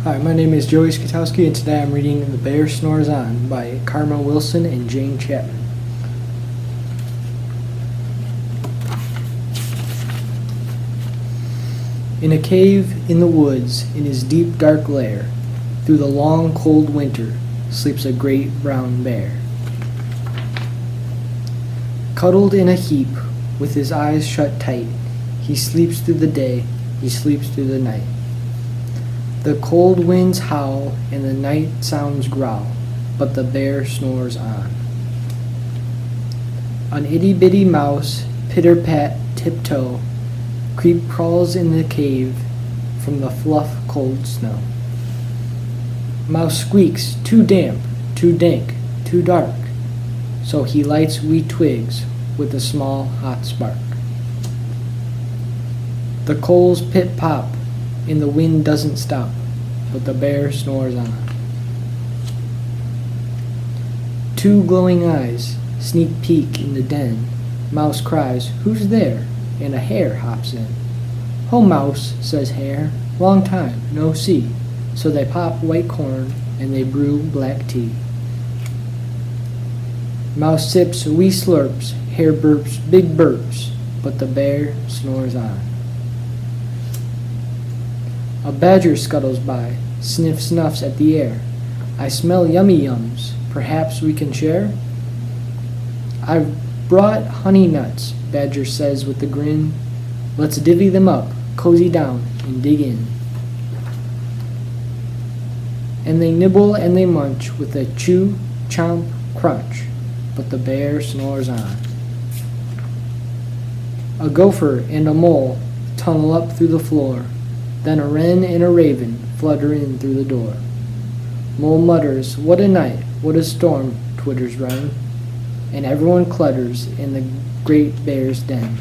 Hi, my name is Joey Skotowski, and today I'm reading The Bear Snores On by Karma Wilson and Jane Chapman. In a cave in the woods, in his deep dark lair, through the long cold winter, sleeps a great brown bear. Cuddled in a heap, with his eyes shut tight, he sleeps through the day, he sleeps through the night. The cold winds howl and the night sounds growl, but the bear snores on. An itty-bitty mouse, pitter-pat, tiptoe, creep crawls in the cave from the fluff cold snow. Mouse squeaks, too damp, too dank, too dark, so he lights wee twigs with a small hot spark. The coals pit-pop, and the wind doesn't stop, but the bear snores on. Two glowing eyes sneak peek in the den. Mouse cries, "Who's there?" and a hare hops in. "Ho, Mouse," says Hare, "long time, no see." So they pop white corn and they brew black tea. Mouse sips wee slurps, Hare burps big burps, but the bear snores on. A badger scuttles by, snuffs at the air. "I smell yummy yums, perhaps we can share?" "I've brought honey nuts," Badger says with a grin. "Let's divvy them up, cozy down, and dig in." And they nibble and they munch with a chew, chomp, crunch, but the bear snores on. A gopher and a mole tunnel up through the floor. Then a wren and a raven flutter in through the door. Mole mutters, "What a night, what a storm," twitters wren, and everyone clutters in the great bear's den.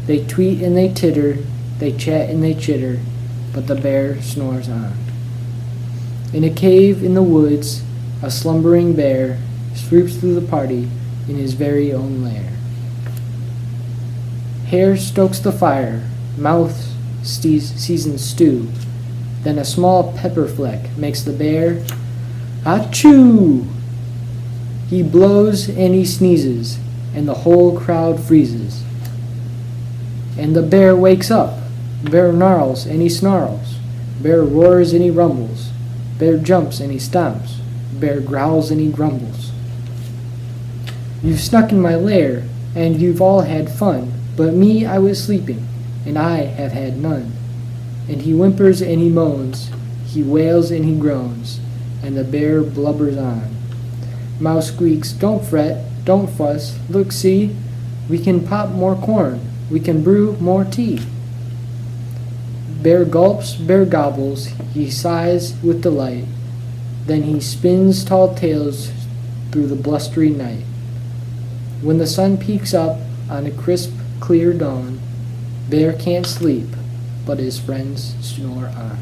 They tweet and they titter, they chat and they chitter, but the bear snores on. In a cave in the woods, a slumbering bear sweeps through the party in his very own lair. Hare stokes the fire, mouth seasons stew, then a small pepper fleck makes the bear achoo! He blows and he sneezes, and the whole crowd freezes. And the bear wakes up. Bear gnarls and he snarls. Bear roars and he rumbles. Bear jumps and he stomps. Bear growls and he grumbles. "You've snuck in my lair, and you've all had fun, but me, I was sleeping, and I have had none." And he whimpers and he moans, he wails and he groans, and the bear blubbers on. Mouse squeaks, "Don't fret, don't fuss, look, see, we can pop more corn, we can brew more tea." Bear gulps, bear gobbles, he sighs with delight, then he spins tall tales through the blustery night. When the sun peeks up on a crisp, clear dawn, Bear can't sleep, but his friends snore on.